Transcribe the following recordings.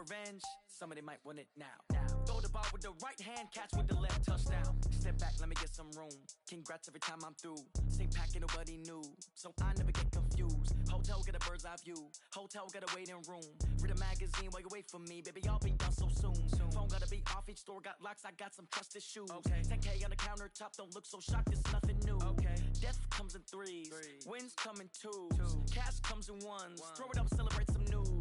revenge, somebody might want it now. Throw the ball with the right hand, catch with the left, touchdown. Step back, let me get some room. Congrats every time I'm through. Same packet, nobody knew, so I never get confused. Hotel got a bird's eye view. Hotel got a waiting room. Read a magazine while you wait for me, baby. I'll be done so soon. Phone gotta be off. Each store got locks. I got some trusted shoes. 10K on the countertop. Don't look so shocked. It's nothing new. Death comes in threes. Wins come in twos. Cash comes in ones. Throw it up, celebrate some news.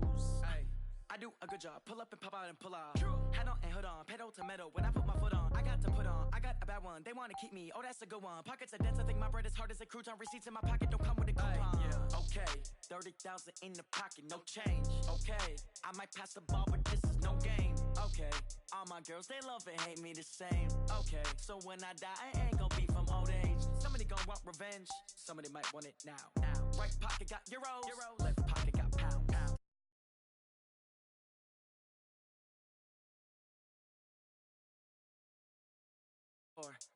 I do a good job. Pull up and pop out and pull out. Head on and hood on. Pedal to metal. When I put my foot on, I got to put on. I got a bad one. They want to keep me. Oh, that's a good one. Pockets are dense. I think my bread is hard as a crouton. Receipts in my pocket don't come with a coupon. Okay, 30,000 in the pocket, no change. Okay, I might pass the ball, but this is no game. Okay, all my girls, they love and hate me the same. Okay, so when I die, I ain't gonna be from old age. Somebody gon' want revenge. Somebody might want it now. Right pocket got euros. Left pocket got pound.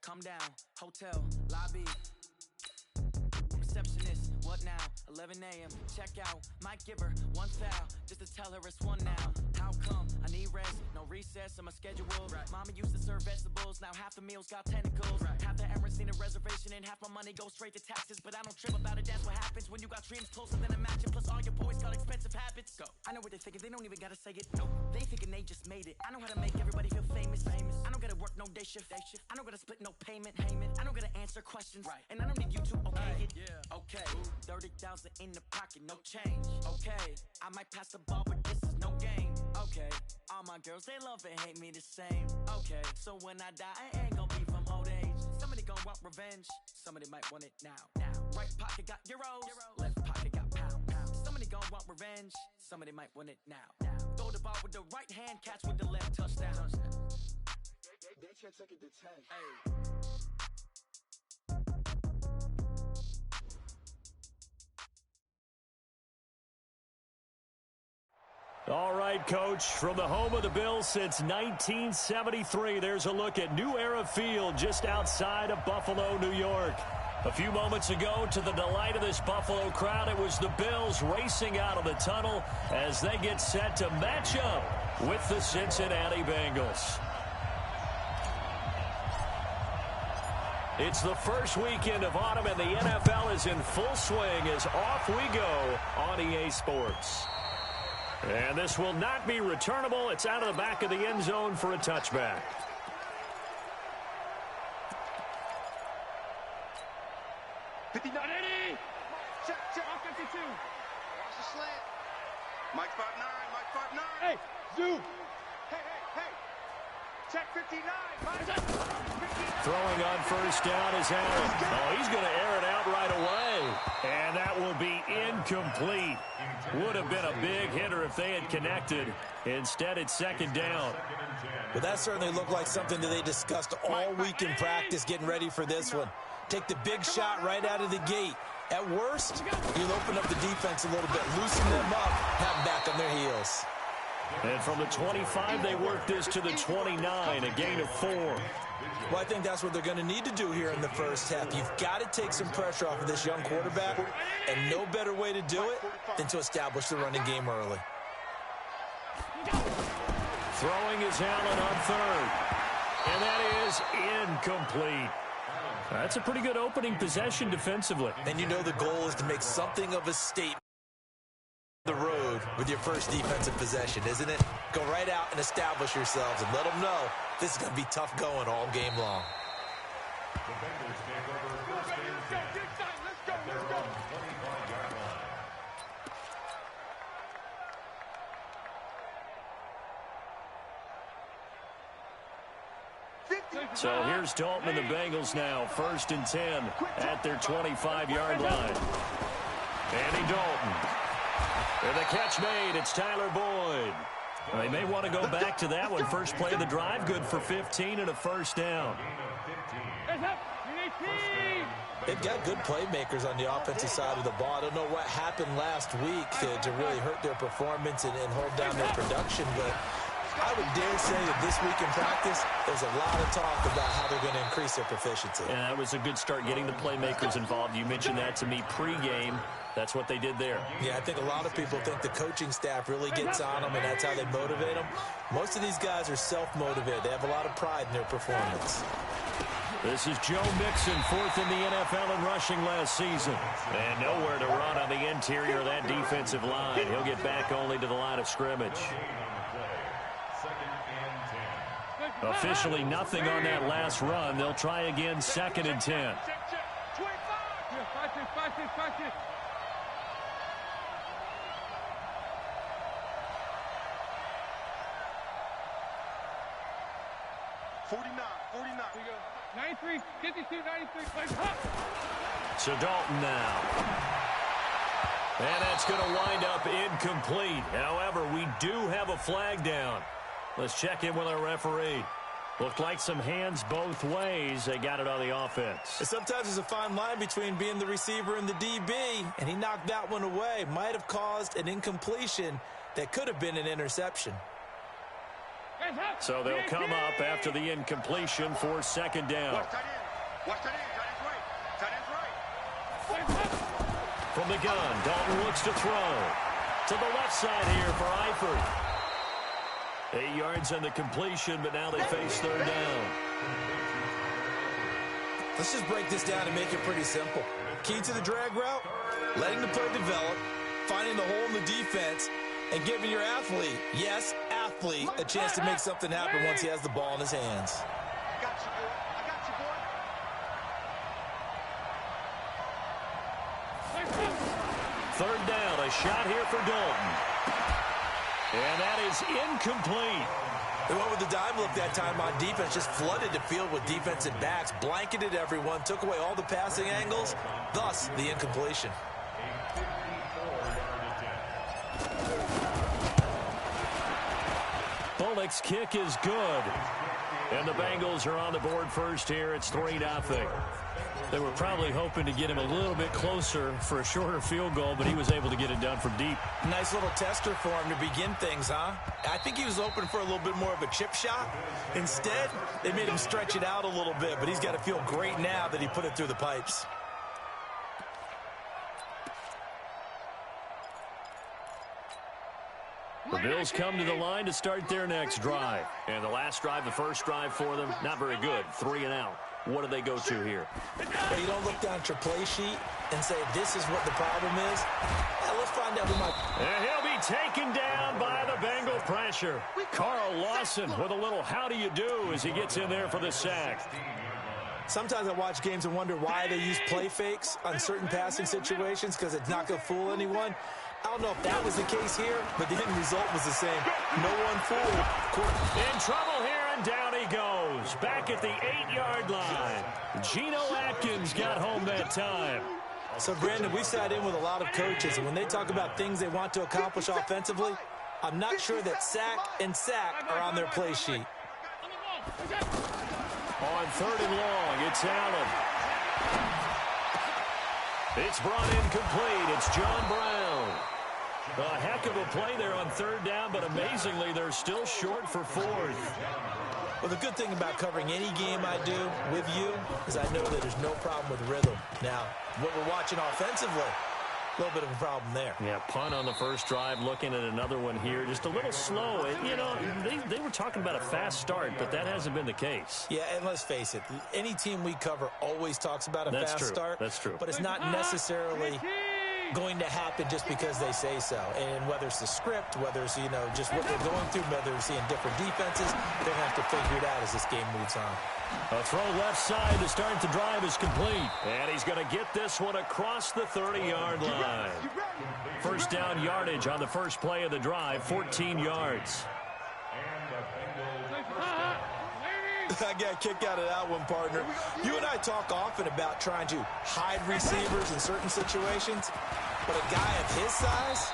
Come down, hotel, lobby. Receptionist, what now? 11 a.m. Check out, might give her one foul just to tell her it's one now. How come? I need rest, no recess in my schedule. Mama used to serve vegetables, now half the meals got tentacles. Half the Emirates need a reservation and half my money goes straight to taxes. But I don't trip about it, that's what happens when you got dreams closer than a match. And plus all your boys got expensive habits. Go. I know what they're thinking, they don't even gotta say it. Nope. They thinking they just made it. I know how to make everybody feel famous. I don't gotta work no day shift. I don't gotta split no payment. I don't gotta answer questions. And I don't need you to okay it. Okay, 30,000 in the pocket, no change. Okay, I might pass the ball, but this is no game. Okay, all my girls, they love and hate me the same. Okay, so when I die, I ain't gonna be from old age. Somebody gon' want revenge. Somebody might want it now. Right pocket got euros. Left pocket got pound. Somebody gon' want revenge. Somebody might want it now. Throw the ball with the right hand, catch with the left, touchdown. They can't take it to 10. All right, Coach, from the home of the Bills since 1973, there's a look at New Era Field just outside of Buffalo, New York. A few moments ago, to the delight of this Buffalo crowd, it was the Bills racing out of the tunnel as they get set to match up with the Cincinnati Bengals. It's the first weekend of autumn, and the NFL is in full swing as off we go on EA Sports. And this will not be returnable. It's out of the back of the end zone for a touchback. Check, 52. Watch the slant. Mike 5'9", Hey, Zoo. Hey. Check 59. Throwing on first down is Allen. Oh, he's going to air it out right away. And that will be incomplete. Would have been a big hitter if they had connected. Instead, it's second down. Well, that certainly looked like something that they discussed all week in practice getting ready for this one. Take the big shot right out of the gate. At worst, you'll open up the defense a little bit, loosen them up, have them back on their heels. And from the 25, they work this to the 29, a gain of 4. Well, I think that's what they're going to need to do here in the first half. You've got to take some pressure off of this young quarterback, and no better way to do it than to establish the running game early. Throwing is Allen on third, and that is incomplete. That's a pretty good opening possession defensively. And you know the goal is to make something of a statement on the road with your first defensive possession, isn't it? Go right out and establish yourselves and let them know this is going to be tough going all game long. The Bengals take over first and 10. Let's go. So here's Dalton and the Bengals now, first and 10 at their 25-yard line. Andy Dalton. And the catch made, it's Tyler Boyd. Well, they may want to go back to that one. First play of the drive, good for 15 and a first down. They've got good playmakers on the offensive side of the ball. I don't know what happened last week to really hurt their performance and hold down their production, but I would dare say that this week in practice, there's a lot of talk about how they're going to increase their proficiency. And that was a good start getting the playmakers involved. You mentioned that to me pregame. That's what they did there. Yeah, I think a lot of people think the coaching staff really gets on them, and that's how they motivate them. Most of these guys are self-motivated. They have a lot of pride in their performance. This is Joe Mixon, 4th in the NFL in rushing last season. And nowhere to run on the interior of that defensive line. He'll get back only to the line of scrimmage. Officially nothing on that last run. They'll try again, 2nd and 10. So Dalton now. And that's going to wind up incomplete. However, we do have a flag down. Let's check in with our referee. Looked like some hands both ways. They got it on the offense. And sometimes there's a fine line between being the receiver and the DB, and he knocked that one away. Might have caused an incompletion that could have been an interception. So they'll come up after the incompletion for 2nd down. From the gun, Dalton looks to throw. To the left side here for Eifert. 8 yards on the completion, but now they face 3rd down. Let's just break this down and make it pretty simple. Key to the drag route, letting the play develop, finding the hole in the defense, and giving your athlete, yes, athlete, a chance to make something happen once he has the ball in his hands. I got you, boy. 3rd down, a shot here for Dalton. And that is incomplete. They went with the dime look that time on defense, just flooded the field with defensive backs, blanketed everyone, took away all the passing angles, thus the incompletion. Bullock's kick is good. And the Bengals are on the board first here. It's 3-0. They were probably hoping to get him a little bit closer for a shorter field goal, but he was able to get it done from deep. Nice little tester for him to begin things, huh? I think he was hoping for a little bit more of a chip shot. Instead, they made him stretch it out a little bit, but he's got to feel great now that he put it through the pipes. The Bills come to the line to start their next drive. And the last drive, the first drive for them, not very good. 3 and out. What do they go to here? Well, you don't look down at your play sheet and say, this is what the problem is. Yeah, let's find out who might. And he'll be taken down by the Bengal pressure. Carl Lawson with a little how do you do as he gets in there for the sack. Sometimes I watch games and wonder why they use play fakes on certain passing situations because it's not going to fool anyone. I don't know if that was the case here, but the end result was the same. No one fooled. In trouble here, and down he goes. Back at the 8-yard line. Geno Atkins got home that time. So, Brandon, we've sat in with a lot of coaches, and when they talk about things they want to accomplish offensively, I'm not sure that sack and sack are on their play sheet. On 3rd and long, it's Allen. It's brought in complete. It's John Brown. A heck of a play there on 3rd down, but amazingly, they're still short for 4th. Well, the good thing about covering any game I do with you is I know that there's no problem with rhythm. Now, what we're watching offensively, a little bit of a problem there. Yeah, punt on the first drive, looking at another one here. Just a little slow. You know, they were talking about a fast start, but that hasn't been the case. Yeah, and let's face it, any team we cover always talks about a fast start. That's true. But it's not necessarily going to happen just because they say so. And whether it's the script, whether it's, you know, just what they're going through, whether they're seeing different defenses, they're going to have to figure it out as this game moves on. A throw left side to start the drive is complete. And he's going to get this one across the 30-yard line. First down yardage on the first play of the drive, 14 yards. I got a kick out of that one, partner. You and I talk often about trying to hide receivers in certain situations, but a guy of his size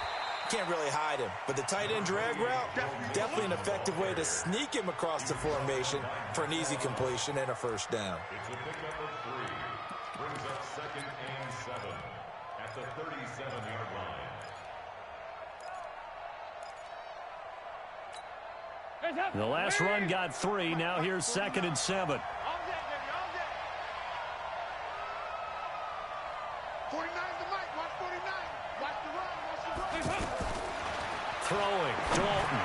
can't really hide him. But the tight end drag route, definitely an effective way to sneak him across the formation for an easy completion and a first down. It's a pickup of 3. Brings up 2nd and 7 at the 37-yard line. The last run got 3. Now here's 2nd and 7. 49 the mic. Watch 49. Watch the run. Watch the run. Throwing, Dalton.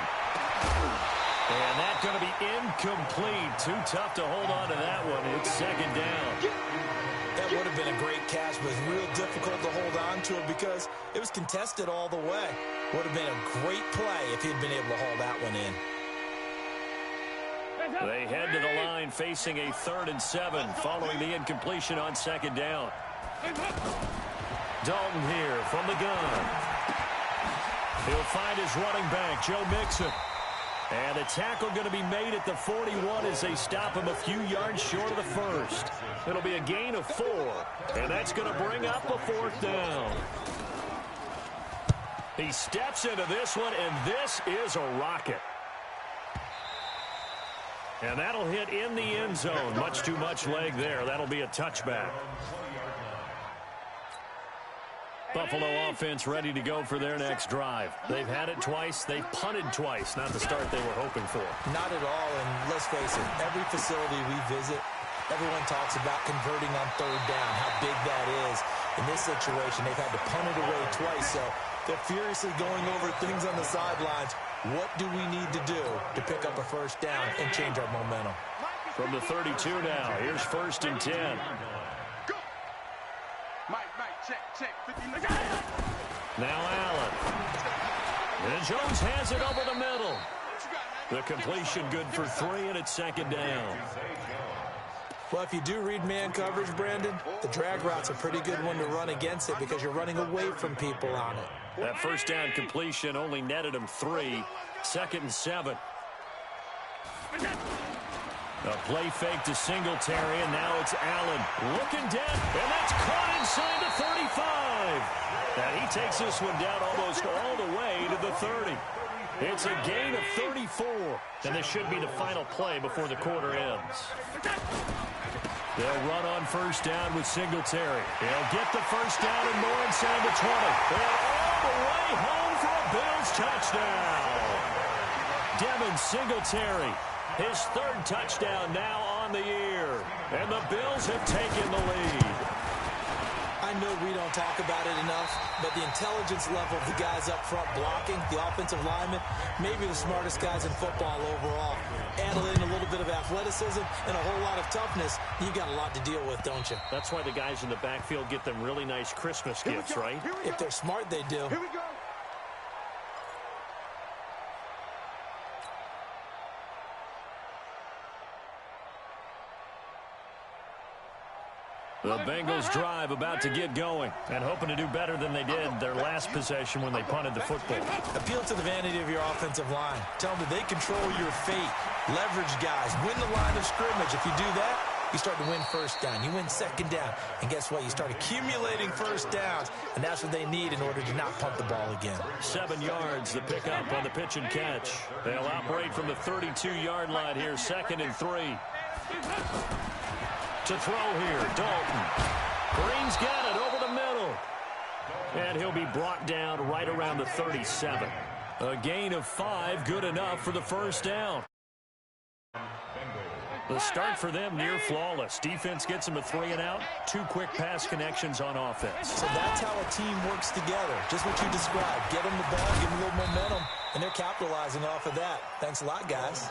And that's going to be incomplete. Too tough to hold on to that one. It's 2nd down. That would have been a great catch, but it's real difficult to hold on to it because it was contested all the way. Would have been a great play if he'd been able to haul that one in. They head to the line facing a 3rd and 7 following the incompletion on 2nd down. Dalton here from the gun. He'll find his running back, Joe Mixon. And a tackle going to be made at the 41 as they stop him a few yards short of the first. It'll be a gain of 4, and that's going to bring up a 4th down. He steps into this one, and this is a rocket. And that'll hit in the end zone. Much too much leg there. That'll be a touchback. Buffalo offense ready to go for their next drive. They've had it twice. They've punted twice. Not the start they were hoping for. Not at all, and let's face it, every facility we visit, everyone talks about converting on 3rd down, how big that is. In this situation, they've had to punt it away twice, so they're furiously going over things on the sidelines. What do we need to do to pick up a 1st down and change our momentum? From the 32 now, here's 1st and 10. Now Allen. And Jones has it over the middle. The completion good for 3, and it's 2nd down. Well, if you do read man coverage, Brandon, the drag route's a pretty good one to run against it because you're running away from people on it. That 1st down completion only netted him 3. 2nd and 7. A play fake to Singletary, and now it's Allen looking dead, and that's caught inside the 35. And he takes this one down almost all the way to the 30. It's a gain of 34, and this should be the final play before the quarter ends. They'll run on 1st down with Singletary. They'll get the 1st down and more inside the 20. And all the way home for a Bills touchdown. Devin Singletary, his 3rd touchdown now on the year. And the Bills have taken the lead. I know we don't talk about it enough, but the intelligence level of the guys up front blocking, the offensive linemen, maybe the smartest guys in football overall. Add in a little bit of athleticism and a whole lot of toughness, you got a lot to deal with, don't you? That's why the guys in the backfield get them really nice Christmas gifts, right? If they're smart, they do. Here we go. The Bengals drive about to get going and hoping to do better than they did their last possession when they punted the football. Appeal to the vanity of your offensive line. Tell them that they control your fate. Leverage guys. Win the line of scrimmage. If you do that, you start to win 1st down. You win 2nd down. And guess what? You start accumulating 1st downs. And that's what they need in order to not punt the ball again. 7 yards, the pickup on the pitch and catch. They'll operate from the 32-yard line here, 2nd and 3. To throw here, Dalton. Green's got it over the middle. And he'll be brought down right around the 37. A gain of 5, good enough for the 1st down. The start for them near flawless. Defense gets them a 3 and out. 2 quick pass connections on offense. So that's how a team works together. Just what you described. Get them the ball, give them a little momentum, and they're capitalizing off of that. Thanks a lot, guys.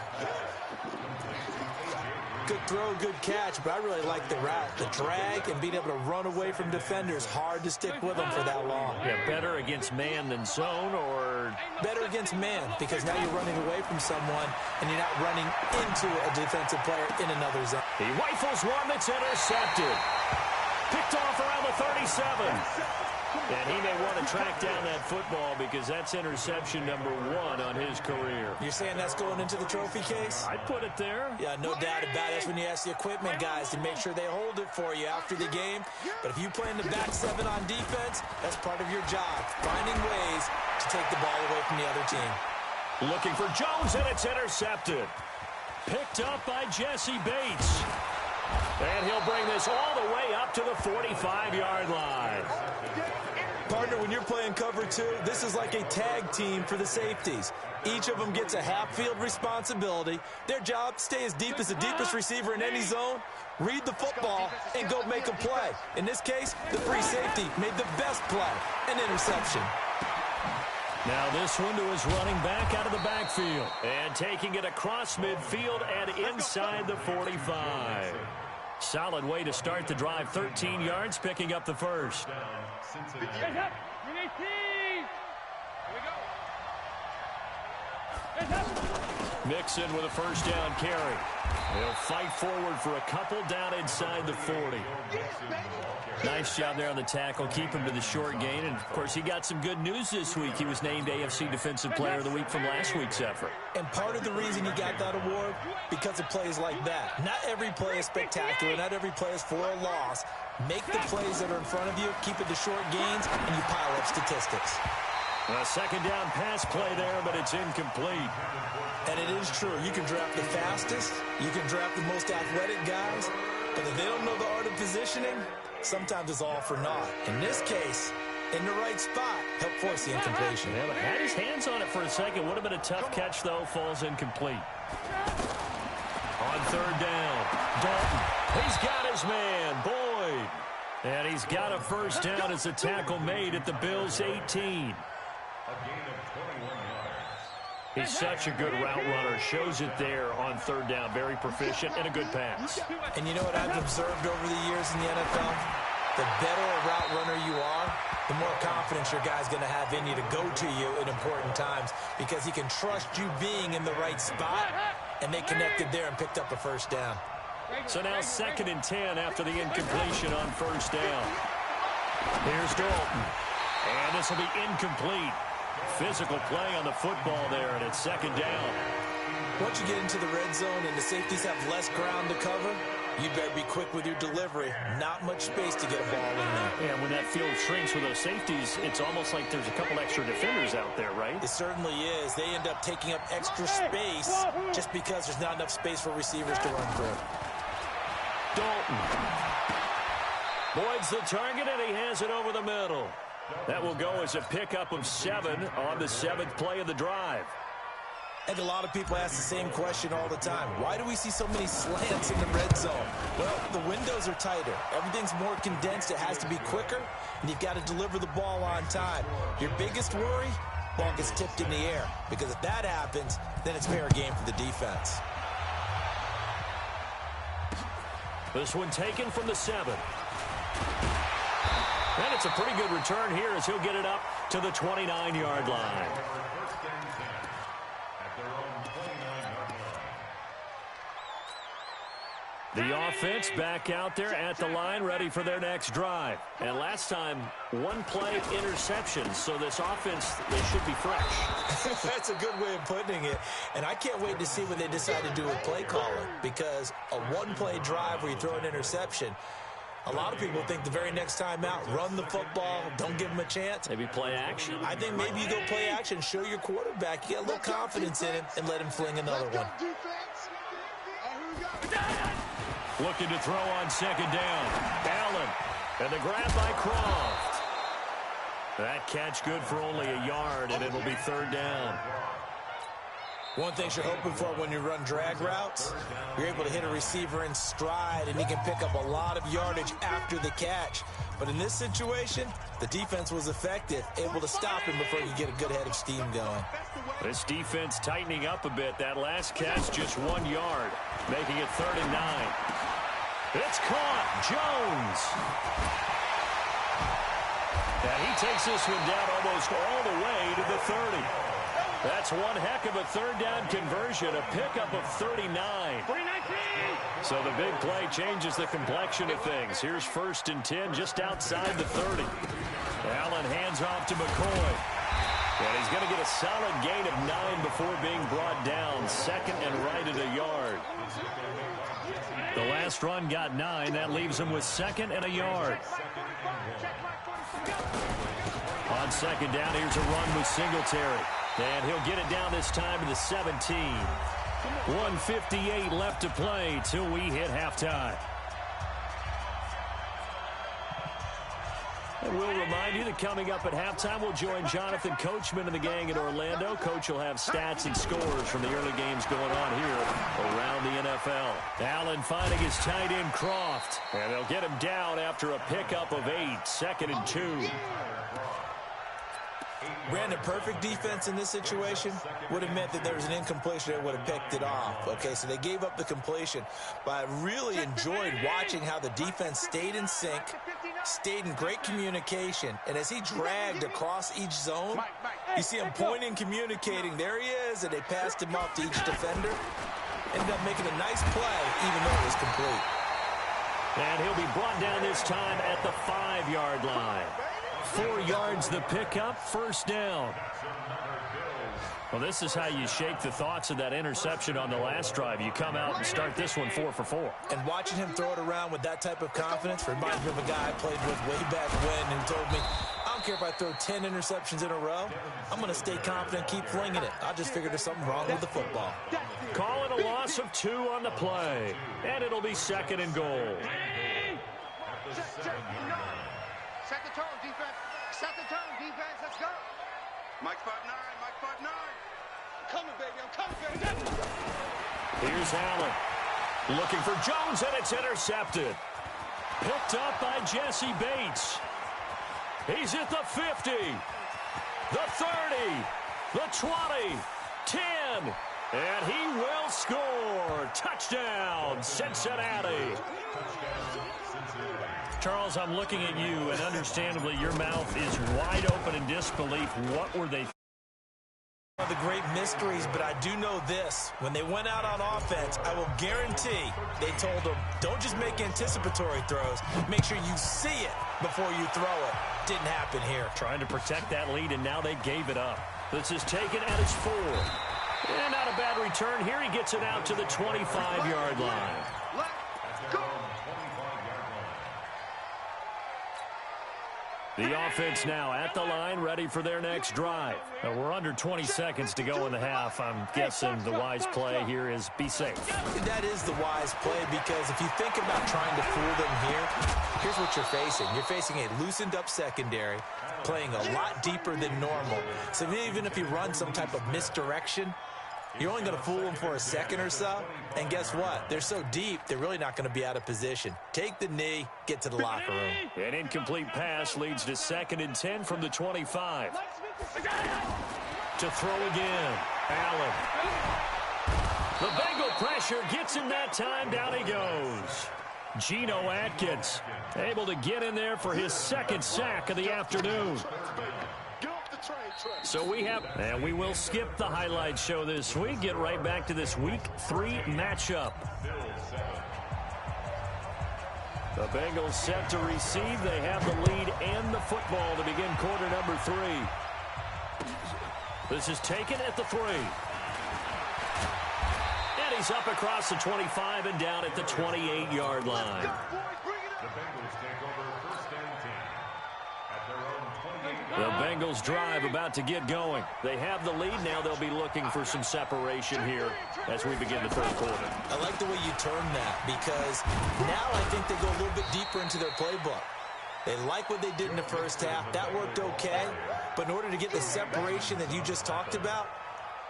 Good throw, good catch, but I really like the route. The drag and being able to run away from defenders. Hard to stick with them for that long. Yeah, better against man than zone, or? Better against man, because now you're running away from someone and you're not running into a defensive player in another zone. He rifles one that's intercepted. Picked off around the 37. And he may want to track down that football because that's interception number 1 on his career. You're saying that's going into the trophy case? I'd put it there. Yeah, no doubt about it. That's when you ask the equipment guys to make sure they hold it for you after the game. But if you play in the back 7 on defense, that's part of your job, finding ways to take the ball away from the other team. Looking for Jones, and it's intercepted. Picked up by Jesse Bates. And he'll bring this all the way up to the 45-yard line. Partner, when you're playing cover two, this is like a tag team for the safeties. Each of them gets a half-field responsibility. Their job, stay as deep as the deepest receiver in any zone, read the football, and go make a play. In this case, the free safety made the best play, an interception. Now this one to his running back out of the backfield. And taking it across midfield and inside the 45. Solid way to start the drive. 13 yards, picking up the first. Mixon with a first down carry. They'll fight forward for a couple down inside the 40. Nice job there on the tackle. Keep him to the short gain. And, of course, he got some good news this week. He was named AFC Defensive Player of the Week from last week's effort. And part of the reason he got that award, because of plays like that. Not every play is spectacular. Not every play is for a loss. Make the plays that are in front of you, keep it to short gains, and you pile up statistics. A second down pass play there, but it's incomplete. And it is true. You can draft the fastest. You can draft the most athletic guys. But if they don't know the art of positioning, sometimes it's all for naught. In this case, in the right spot, help force the incompletion. Yeah, but had his hands on it for a second. Would have been a tough catch, though. Falls incomplete. On third down, Dalton. He's got his man, Boyd. And he's got a first down as a tackle made at the Bills' 18. He's such a good route runner. Shows it there on third down. Very proficient and a good pass. And you know what I've observed over the years in the NFL? The better a route runner you are, the more confidence your guy's going to have in you to go to you in important times because he can trust you being in the right spot, and they connected there and picked up a first down. So now 2nd and 10 after the incompletion on first down. Here's Dalton. And this will be incomplete. Physical play on the football there, and it's 2nd down. Once you get into the red zone and the safeties have less ground to cover, you better be quick with your delivery. Not much space to get a ball in there. Yeah, when that field shrinks with those safeties, it's almost like there's a couple extra defenders out there, right? It certainly is. They end up taking up extra space just because there's not enough space for receivers to run through. Dalton. Boyd's the target, and he has it over the middle. That will go as a pickup of 7 on the 7th play of the drive. I think a lot of people ask the same question all the time. Why do we see so many slants in the red zone? Well, the windows are tighter. Everything's more condensed. It has to be quicker, and you've got to deliver the ball on time. Your biggest worry? Ball gets tipped in the air, because if that happens, then it's fair game for the defense. This one taken from the 7. And it's a pretty good return here as he'll get it up to the 29-yard line. The offense back out there at the line, ready for their next drive. And last time, 1-play interception, so this offense, they should be fresh. That's a good way of putting it. And I can't wait to see what they decide to do with play calling, because a 1-play drive where you throw an interception, a lot of people think the very next time out, run the football, don't give him a chance. Maybe play action? I think maybe you go play action, show your quarterback, you get a little confidence in him, and let him fling another one. Looking to throw on 2nd down. Allen, and the grab by Croft. That catch good for only a yard, and it'll be 3rd down. One thing you're hoping for when you run drag routes, you're able to hit a receiver in stride, and he can pick up a lot of yardage after the catch. But in this situation, the defense was effective, able to stop him before you get a good head of steam going. This defense tightening up a bit. That last catch just 1 yard, making it 3rd and 9. It's caught. Jones. And he takes this one down almost all the way to the 30. That's one heck of a 3rd down conversion, a pickup of 39. So the big play changes the complexion of things. Here's 1st and 10 just outside the 30. Allen hands off to McCoy. And he's going to get a solid gain of 9 before being brought down. 2nd and right at a yard. The last run got 9. That leaves him with 2nd and a yard. On 2nd down, here's a run with Singletary. And he'll get it down this time to the 17. 1:58 left to play till we hit halftime. And we'll remind you that coming up at halftime, we'll join Jonathan Coachman and the gang in Orlando. Coach will have stats and scores from the early games going on here around the NFL. Allen finding his tight end Croft. And they'll get him down after a pickup of 8, 2nd and 2. Brandon, perfect defense in this situation would have meant that there was an incompletion that would have picked it off. Okay, so they gave up the completion. But I really enjoyed watching how the defense stayed in sync, stayed in great communication, and as he dragged across each zone, you see him pointing, communicating. There he is, and they passed him off to each defender. Ended up making a nice play, even though it was complete. And he'll be brought down this time at the 5-yard line. 4 yards the pickup, 1st down. Well, this is how you shake the thoughts of that interception on the last drive. You come out and start this one 4 for 4. And watching him throw it around with that type of confidence reminds me of a guy I played with way back when who told me, I don't care if I throw 10 interceptions in a row. I'm going to stay confident, keep flinging it. I just figured there's something wrong with the football. Call it a loss of 2 on the play. And it'll be 2nd and goal. Set the tone, defense. Set the tone, defense. Let's go. Mike 5'9", Mike 5'9". Coming, baby. I'm coming, baby. Here's Allen. Looking for Jones, and it's intercepted. Picked up by Jesse Bates. He's at the 50, the 30, the 20, 10, and he will score. Touchdown, Cincinnati. Charles, I'm looking at you, and understandably, your mouth is wide open in disbelief. What were they? One of the great mysteries, but I do know this. When they went out on offense, I will guarantee they told them, don't just make anticipatory throws. Make sure you see it before you throw it. Didn't happen here. Trying to protect that lead, and now they gave it up. This is taken at his 4. And not a bad return here. He gets it out to the 25-yard line. Let's go. The offense now at the line, ready for their next drive. Now we're under 20 seconds to go in the half. I'm guessing the wise play here is be safe. That is the wise play, because if you think about trying to fool them here, here's what you're facing. You're facing a loosened up secondary, playing a lot deeper than normal. So even if you run some type of misdirection, you're only going to fool them for a second or so. And guess what? They're so deep, they're really not going to be out of position. Take the knee, get to the locker room. An incomplete pass leads to 2nd and 10 from the 25. To throw again. Allen. The Bengal pressure gets him that time. Down he goes. Geno Atkins able to get in there for his 2nd sack of the afternoon. So and we will skip the highlight show this week. Get right back to this Week 3 matchup. The Bengals set to receive. They have the lead and the football to begin quarter number 3. This is taken at the 3. And he's up across the 25 and down at the 28-yard line. The Bengals take over 1st and 10 at their own 28. The Bengals drive about to get going. They have the lead. Now they'll be looking for some separation here as we begin the 3rd quarter. I like the way you term that, because now I think they go a little bit deeper into their playbook. They like what they did in the 1st half. That worked okay. But in order to get the separation that you just talked about,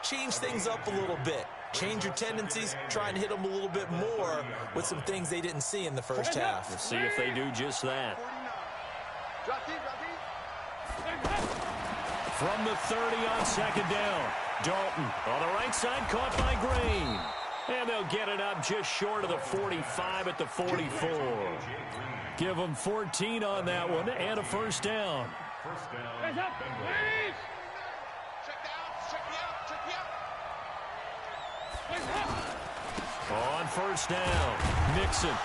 change things up a little bit. Change your tendencies, try and hit them a little bit more with some things they didn't see in the 1st half. Let's see if they do just that. From the 30 on 2nd down. Dalton on the right side, caught by Green. And they'll get it up just short of the 45 at the 44. Give them 14 on that one and a 1st down. 1st down, Bengals. On 1st down, Mixon.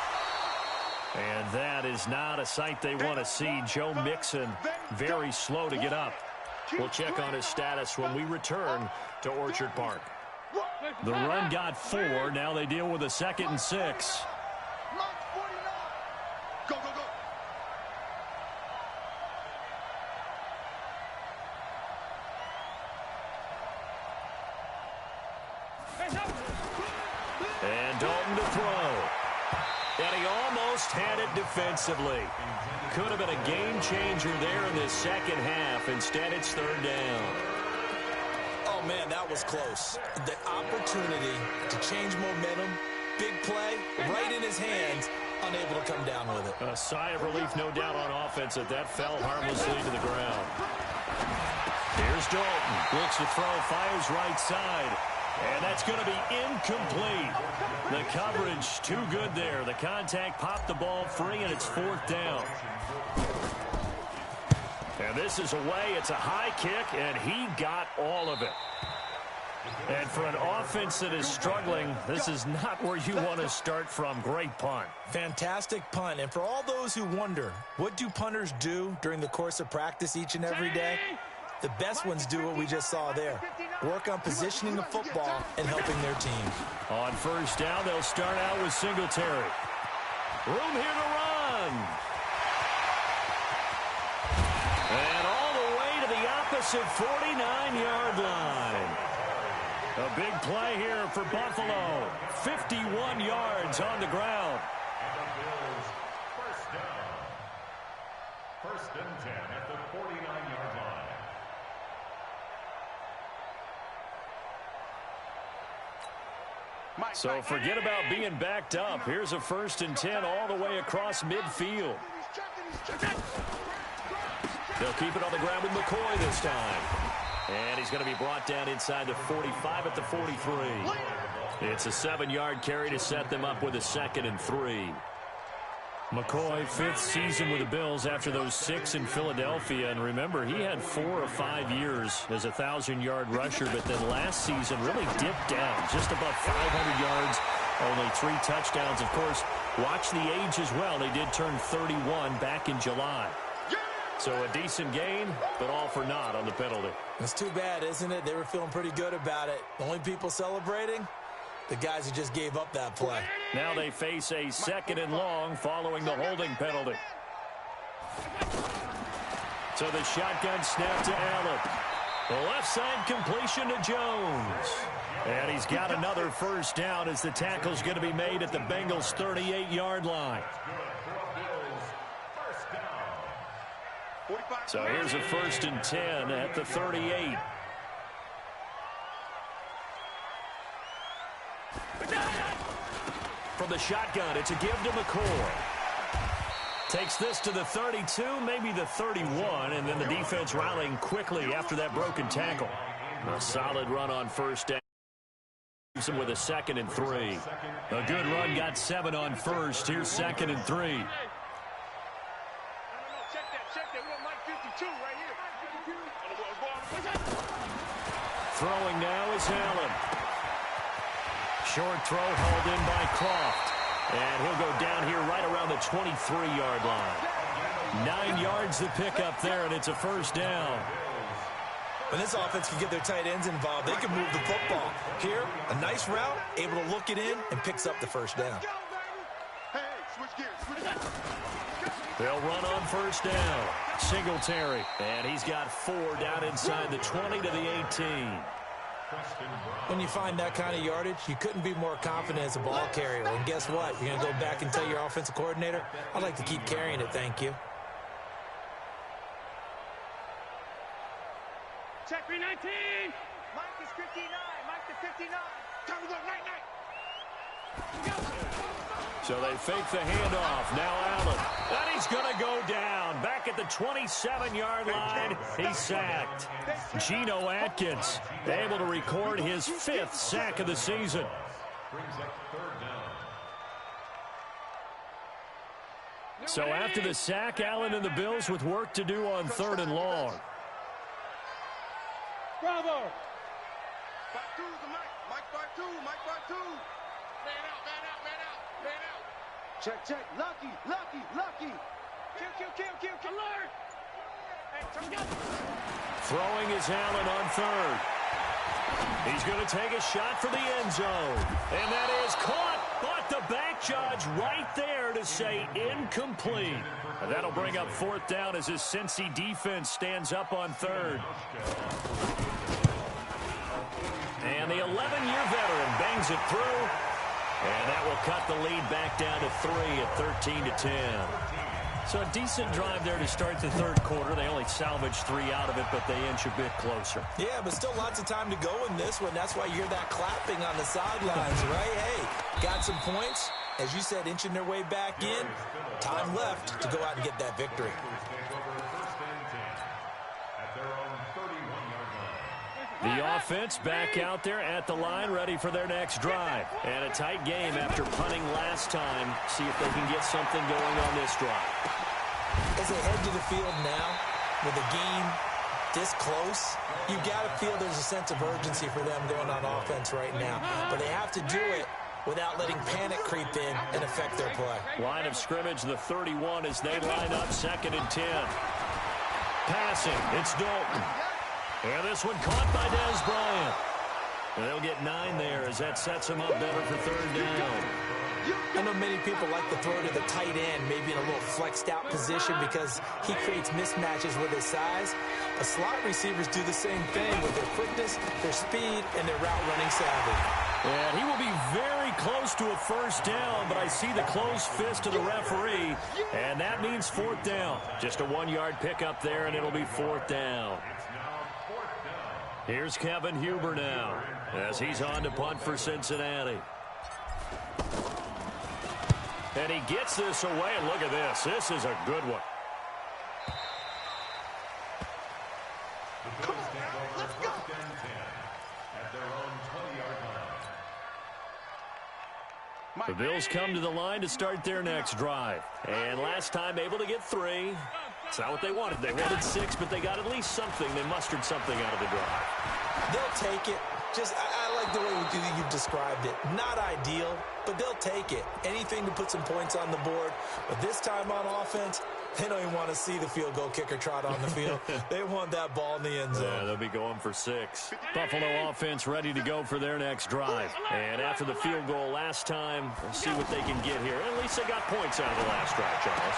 And that is not a sight they want to see. Joe Mixon very slow to get up. We'll check on his status when we return to Orchard Park. The run got 4. Now they deal with a 2nd and 6. Go, go, go. And Dalton to throw. And he almost almost had it defensively. Could have been a game changer there in the second half. Instead, it's third down. Oh, man, that was close. The opportunity to change momentum, big play, right in his hands, unable to come down with it. A sigh of relief, no doubt, on offense that fell harmlessly to the ground. Here's Dalton. Looks to throw, fires right side. And that's going to be incomplete. The coverage too good there. The contact popped the ball free, and it's fourth down. And this is away. It's a high kick, and he got all of it. And for an offense that is struggling, this is not where you want to start from. Great punt. Fantastic punt. And for all those who wonder, what do punters do during the course of practice each and every day? The best ones do what we just saw there. Work on positioning the football and helping their team. On first down, they'll start out with Singletary. Room here to run. And all the way to the opposite 49-yard line. A big play here for Buffalo. 51 yards on the ground. And the Bills, first down. First and 10 at the 49-yard line. So forget about being backed up. Here's a first and 10 all the way across midfield. They'll keep it on the ground with McCoy this time. And he's going to be brought down inside the 45 at the 43. It's a 7-yard carry to set them up with a 2nd and 3. McCoy, 5th season with the Bills after those 6 in Philadelphia. And remember, he had 4 or 5 years as a 1,000-yard rusher, but then last season really dipped down, just above 500 yards, only 3 touchdowns. Of course, watch the age as well. They did turn 31 back in July. So a decent gain, but all for naught on the penalty. It's too bad, isn't it? They were feeling pretty good about it. The only people celebrating, the guys who just gave up that play. Now they face a 2nd and long following the holding penalty. So the shotgun snap to Allen. The left side completion to Jones. And he's got another first down as the tackle's going to be made at the Bengals' 38-yard line. So here's a first and 10 at the 38. From the shotgun, it's a give to McCoy. Takes this to the 32, maybe the 31, and then the defense rallying quickly after that broken tackle. A solid run on first down. Leaves him with a 2nd and 3. A good run, got 7 on first. Here's 2nd and 3. Throwing now is Allen. Short throw hauled in by Croft. And he'll go down here right around the 23-yard line. 9 yards to pick up there, and it's a first down. When this offense can get their tight ends involved, they can move the football. Here, a nice route, able to look it in, and picks up the first down. They'll run on first down. Singletary. And he's got 4 down inside the 20 to the 18. When you find that kind of yardage, you couldn't be more confident as a ball carrier. And guess what? You're going to go back and tell your offensive coordinator, I'd like to keep carrying it, thank you. Check 319. Mike is 59. Mike is 59. Time to go. Night. So they fake the handoff. Now Allen. And he's going to go down. Back at the 27-yard line, he's sacked. Geno Atkins able to record his 5th sack of the season. So after the sack, Allen and the Bills with work to do on 3rd and long. Bravo. 5-2 to Mike 5-2. Mike 5-2. Man out. Check. Lucky. Kill. Alert. Hey, Throwing is Allen on 3rd. He's going to take a shot for the end zone. And that is caught. But the back judge right there to say incomplete. And that'll bring up 4th down as his Cincy defense stands up on 3rd. And the 11-year veteran bangs it through. And that will cut the lead back down to 3 at 13-10. So a decent drive there to start the third quarter. They only salvaged 3 out of it, but they inch a bit closer. Yeah, but still lots of time to go in this one. That's why you hear that clapping on the sidelines, right? Hey, got some points. As you said, inching their way back in. Time left to go out and get that victory. The offense back out there at the line, ready for their next drive. And a tight game after punting last time. See if they can get something going on this drive. As they head to the field now, with the game this close, you got to feel there's a sense of urgency for them going on offense right now. But they have to do it without letting panic creep in and affect their play. Line of scrimmage, the 31 as they line up 2nd and 10. Passing, it's Dalton. And this one caught by Dez Bryant. And they'll get 9 there as that sets them up better for 3rd down. I know many people like to throw to the tight end, maybe in a little flexed out position because he creates mismatches with his size. But slot receivers do the same thing with their quickness, their speed, and their route running savvy. And he will be very close to a 1st down, but I see the closed fist of the referee, and that means 4th down. Just a 1-yard pickup there, and it'll be 4th down. Here's Kevin Huber now as he's on to punt for Cincinnati. And he gets this away, and look at this. This is a good one. Come on, let's go. The Bills come to the line to start their next drive. And last time able to get 3. It's not what they wanted. They wanted 6, but they got at least something. They mustered something out of the drive. They'll take it. I like the way you've described it. Not ideal, but they'll take it. Anything to put some points on the board. But this time on offense, they don't even want to see the field goal kicker trot on the field. They want that ball in the end zone. Yeah, they'll be going for 6. Buffalo offense ready to go for their next drive. And after the field goal last time, we'll see what they can get here. At least they got points out of the last drive, Charles.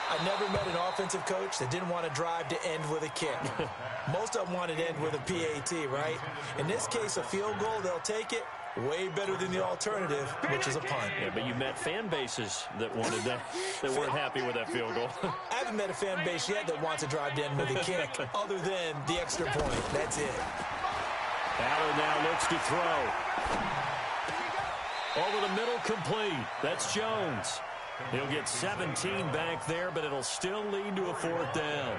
I never met an offensive coach that didn't want a drive to end with a kick. Most of them wanted to end with a PAT, right? In this case, a field goal, they'll take it. Way better than the alternative, which is a punt. Yeah, but you met fan bases that wanted that, that weren't happy with that field goal. I haven't met a fan base yet that wants a drive to end with a kick, other than the extra point. That's it. Allen now looks to throw. Over the middle, complete. That's Jones. He'll get 17 back there, but it'll still lead to a 4th down.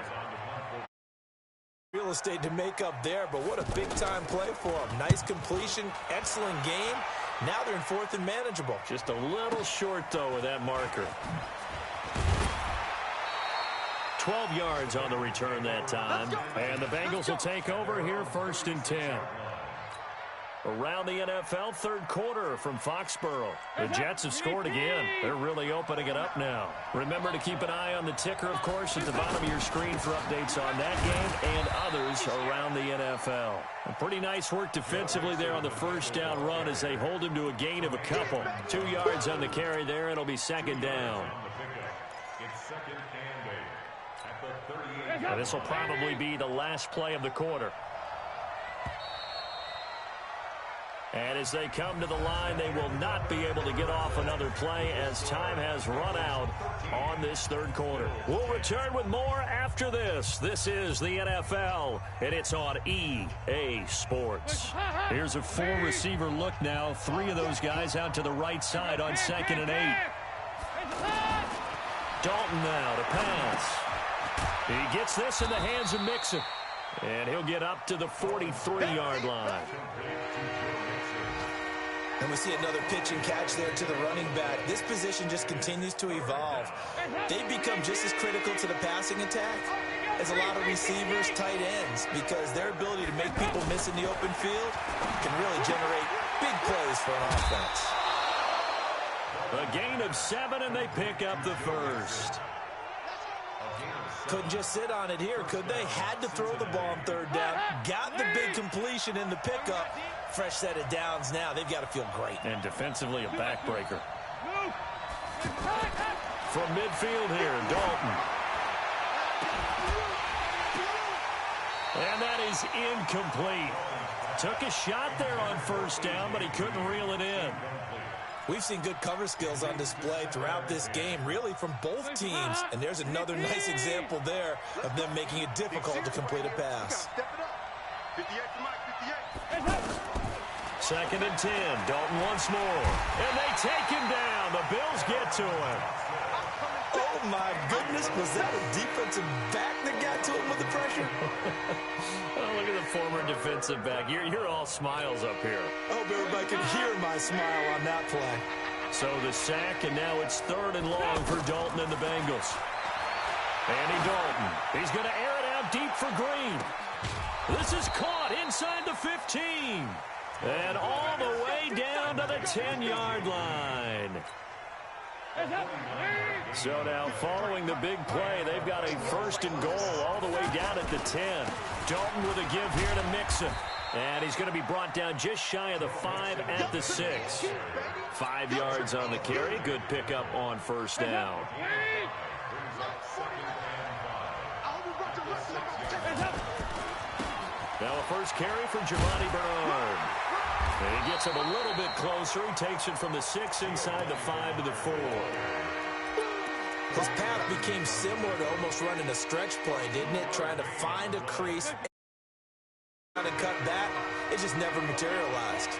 Real estate to make up there, but what a big-time play for them. Nice completion, excellent game. Now they're in 4th and manageable. Just a little short, though, with that marker. 12 yards on the return that time. And the Bengals will take over here 1st and 10. Around the NFL, 3rd quarter from Foxborough. The Jets have scored again. They're really opening it up now. Remember to keep an eye on the ticker, of course, at the bottom of your screen for updates on that game and others around the NFL. A pretty nice work defensively there on the 1st down run as they hold him to a gain of a couple. 2 yards on the carry there. It'll be 2nd down. Now, this will probably be the last play of the quarter. And as they come to the line, they will not be able to get off another play as time has run out on this 3rd quarter. We'll return with more after this. This is the NFL, and it's on EA Sports. Here's a 4-receiver look now. 3 of those guys out to the right side on 2nd and 8. Dalton now to pass. He gets this in the hands of Mixon. And he'll get up to the 43-yard line. And we see another pitch and catch there to the running back. This position just continues to evolve. They've become just as critical to the passing attack as a lot of receivers, tight ends, because their ability to make people miss in the open field can really generate big plays for an offense. A gain of 7, and they pick up the 1st. Couldn't just sit on it here, could they? Had to throw the ball on 3rd down. Got the big completion in the pickup. Fresh set of downs now. They've got to feel great. And defensively, a backbreaker. From midfield here, Dalton. And that is incomplete. Took a shot there on 1st down, but he couldn't reel it in. We've seen good cover skills on display throughout this game, really from both teams. And there's another nice example there of them making it difficult to complete a pass. 58 for Mike, 58. 2nd and 10. Dalton once more. And they take him down. The Bills get to him. Oh, my goodness. Was that a defensive back that got to him with the pressure? Oh, look at the former defensive back. You're all smiles up here. I hope everybody can hear my smile on that play. So the sack, and now it's 3rd and long for Dalton and the Bengals. Andy Dalton. He's going to air it out deep for Green. This is caught inside the 15. And all the way down to the 10-yard line. So now, following the big play, they've got a 1st and goal all the way down at the 10. Dalton with a give here to Mixon. And he's going to be brought down just shy of the 5 at the 6. 5 yards on the carry. Good pickup on 1st down. Now a first carry for Giovanni Bernard. And he gets him a little bit closer. He takes it from the 6 inside the 5 to the 4. His path became similar to almost running a stretch play, didn't it? Trying to find a crease, trying to cut back. It just never materialized.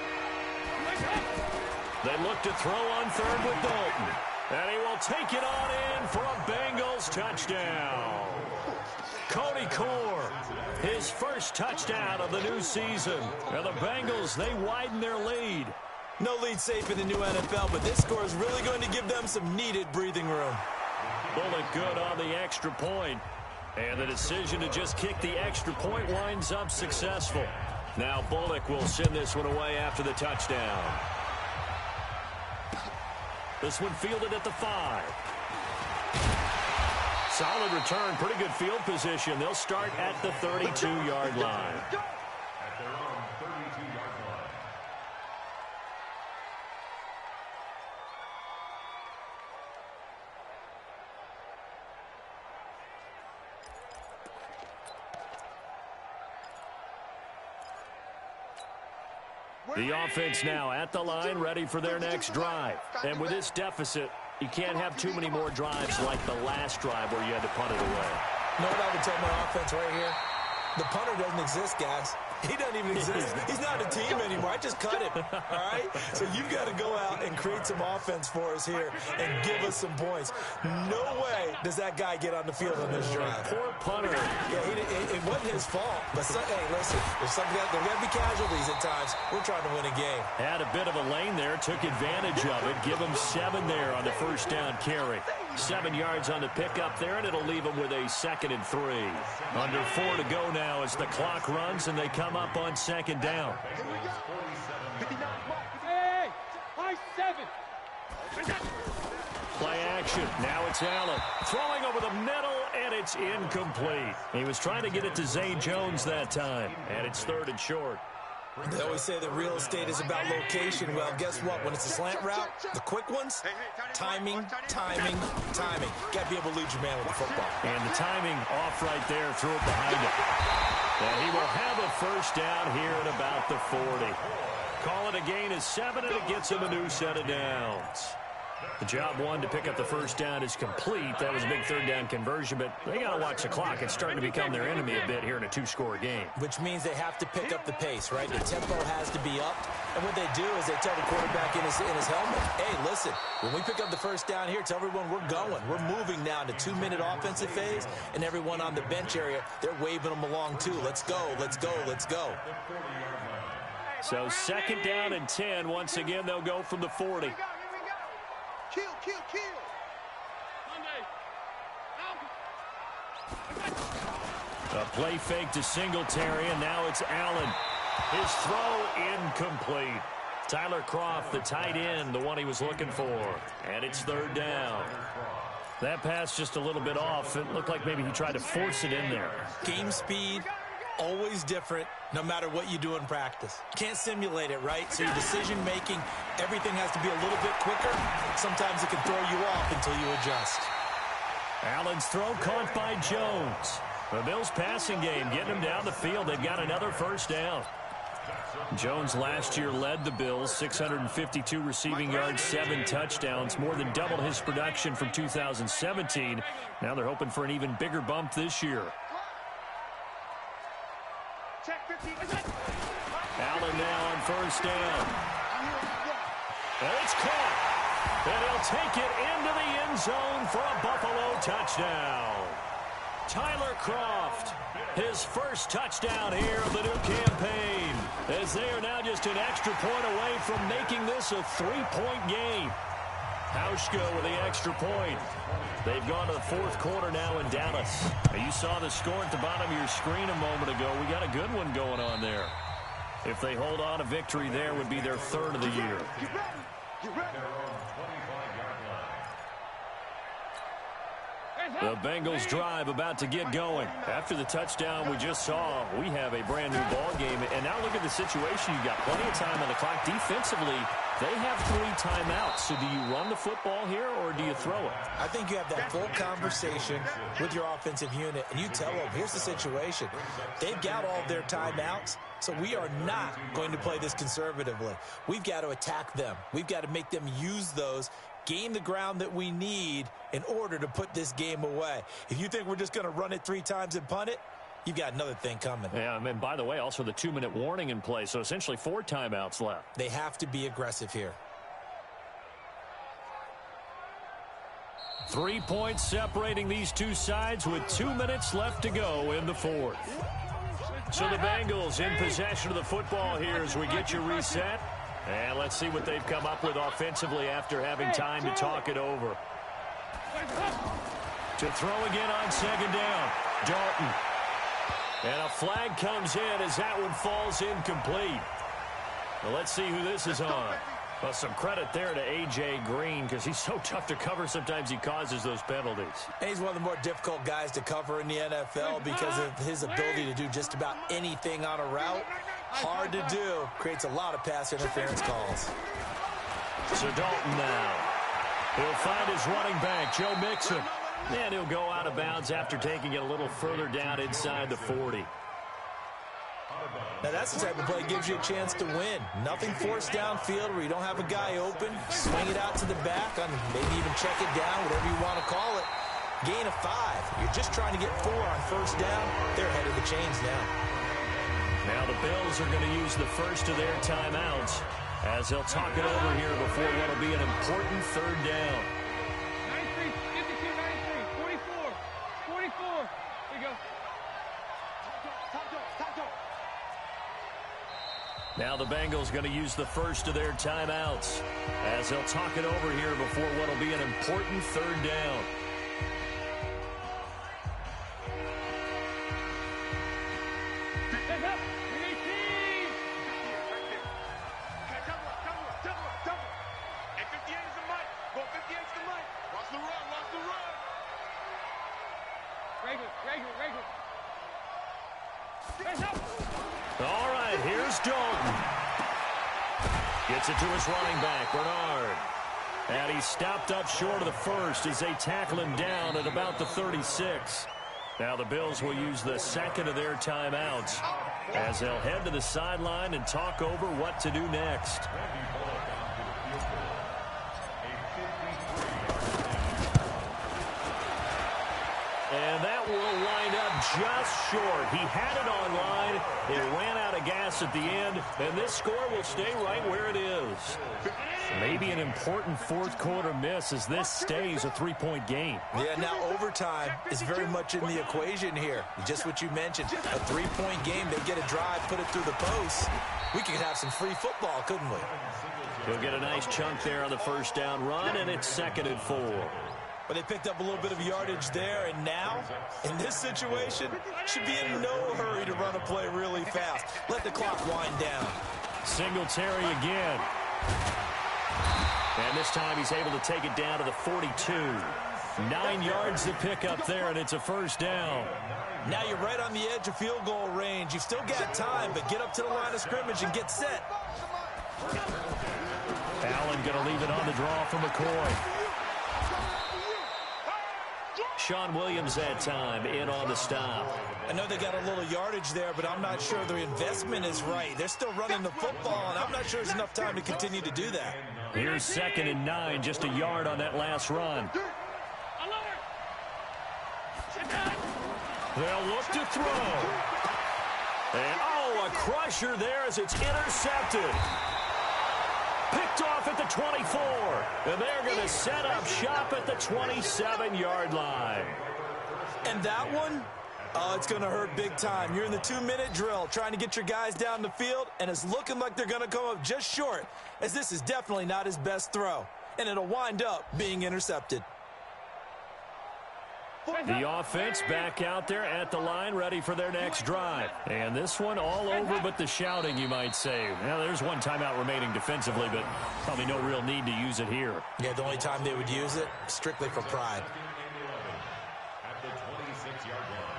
They look to throw on 3rd with Dalton. And he will take it on in for a Bengals touchdown. Cody Core, his first touchdown of the new season. And the Bengals, they widen their lead. No lead safe in the new NFL, but this score is really going to give them some needed breathing room. Bullock good on the extra point. And the decision to just kick the extra point winds up successful. Now Bullock will send this one away after the touchdown. This one fielded at the 5. Solid return, pretty good field position. They'll start at the 32-yard line. At their own 32-yard line. The offense now at the line, ready for their next drive. And with this deficit, you can't have too many more drives like the last drive where you had to punt it away. You know what I would tell my offense right here? The punter doesn't exist, guys. He doesn't even exist. He's not a team anymore. I just cut him, all right? So you've got to go out and create some offense for us here and give us some points. No way does that guy get on the field on this drive. Poor punter. Yeah, it wasn't his fault. But, hey, listen, there's got to be casualties at times. We're trying to win a game. Had a bit of a lane there, took advantage of it. Give him 7 there on the first down carry. 7 yards on the pickup there, and it'll leave him with a 2nd and 3. Under 4 to go now as the clock runs, and they come up on 2nd down. Hey, high 7. Play action. Now it's Allen. Throwing over the middle, and it's incomplete. He was trying to get it to Zay Jones that time, and it's 3rd and short. They always say that real estate is about location. Well, guess what? When it's a slant route, the quick ones, timing. Got to be able to lead your man with the football. And the timing off right there, threw it behind him. And he will have a first down here at about the 40. Call it a gain of 7, and it gets him a new set of downs. The job one to pick up the first down is complete. That was a big 3rd down conversion, but they got to watch the clock. It's starting to become their enemy a bit here in a 2-score game. Which means they have to pick up the pace, right? The tempo has to be up. And what they do is they tell the quarterback in his helmet, hey, listen, when we pick up the first down here, tell everyone we're going. We're moving now to 2-minute offensive phase, and everyone on the bench area, they're waving them along too. Let's go, let's go, let's go. So 2nd down and 10. Once again, they'll go from the 40. Kill. A play fake to Singletary, and now it's Allen. His throw incomplete. Tyler Kroft, the tight end, the one he was looking for. And it's 3rd down. That pass just a little bit off. It looked like maybe he tried to force it in there. Game speed, always different, no matter what you do in practice. Can't simulate it, right? So your decision-making, everything has to be a little bit quicker. Sometimes it can throw you off until you adjust. Allen's throw caught by Jones. The Bills passing game getting them down the field. They've got another first down. Jones last year led the Bills, 652 receiving yards, 7 touchdowns, more than doubled his production from 2017. Now they're hoping for an even bigger bump this year. Allen now on first down. And it's caught. And he'll take it into the end zone for a Buffalo touchdown. Tyler Kroft, his first touchdown here of the new campaign, as they are now just an extra point away from making this a 3-point game. Hauschka with the extra point. They've gone to the fourth quarter now in Dallas. You saw the score at the bottom of your screen a moment ago. We got a good one going on there. If they hold on, a victory there would be their third of the year. The Bengals drive about to get going. After the touchdown we just saw, we have a brand new ball game. And now look at the situation. You've got plenty of time on the clock. Defensively, they have 3 timeouts. So do you run the football here or do you throw it? I think you have that full conversation with your offensive unit, and you tell them, here's the situation. They've got all of their timeouts, so we are not going to play this conservatively. We've got to attack them. We've got to make them use those, gain the ground that we need in order to put this game away. If you think we're just going to run it 3 times and punt it, you've got another thing coming. Yeah, and by the way, also the 2-minute warning in play, so essentially 4 timeouts left. They have to be aggressive here. 3 points separating these two sides with 2 minutes left to go in the fourth. So the Bengals in possession of the football here as we get you reset. And let's see what they've come up with offensively after having time to talk it over. To throw again on second down, Dalton. And a flag comes in as that one falls incomplete. Well, let's see who this is on. Well, some credit there to A.J. Green because he's so tough to cover. Sometimes he causes those penalties. And he's one of the more difficult guys to cover in the NFL because of his ability to do just about anything on a route. Hard to do. Creates a lot of pass interference calls. So Dalton now. He'll find his running back, Joe Mixon. And he'll go out of bounds after taking it a little further down inside the 40. Now that's the type of play that gives you a chance to win. Nothing forced downfield where you don't have a guy open. Swing it out to the back, maybe even check it down, whatever you want to call it. Gain of 5. You're just trying to get 4 on first down. They're ahead of the chains now. Now the Bills are going to use the first of their timeouts as they'll talk it over here before what will be an important third down. 93, 52, 93, 44, 44. Here we go. Now the Bengals going to use the first of their timeouts as they'll talk it over here before what will be an important third down. All right, here's Dalton. Gets it to his running back, Bernard. And he stopped up short of the first as they tackle him down at about the 36. Now the Bills will use the second of their timeouts as they'll head to the sideline and talk over what to do next. And that will line up just short. He had it on line. It ran out of gas at the end, and this score will stay right where it is. Maybe an important fourth quarter miss as this stays a 3-point game. Yeah, now overtime is very much in the equation here. Just what you mentioned, a 3-point game. They get a drive, put it through the post. We could have some free football, couldn't we? He'll get a nice chunk there on the first down run, and it's 2nd and 4. But they picked up a little bit of yardage there, and now, in this situation, should be in no hurry to run a play really fast. Let the clock wind down. Singletary again. And this time he's able to take it down to the 42. 9 yards to pick up there, and it's a first down. Now you're right on the edge of field goal range. You've still got time, but get up to the line of scrimmage and get set. Allen going to leave it on the draw for McCoy. Sean Williams that time in on the stop. I know they got a little yardage there, but I'm not sure their investment is right. They're still running the football, and I'm not sure there's enough time to continue to do that. Here's 2nd and 9, just a yard on that last run. They'll look to throw. And, a crusher there as it's intercepted. Picked off at the 24. And they're going to set up shop at the 27-yard line. And that one, it's going to hurt big time. You're in the 2-minute drill trying to get your guys down the field, and it's looking like they're going to come up just short, as this is definitely not his best throw. And it'll wind up being intercepted. The offense back out there at the line, ready for their next drive. And this one all over but the shouting, you might say. Now, there's one timeout remaining defensively, but probably no real need to use it here. Yeah, the only time they would use it, strictly for pride. At the 26-yard line.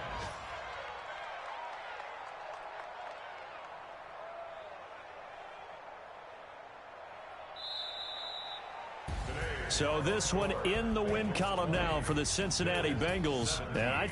So this one in the win column now for the Cincinnati Bengals. And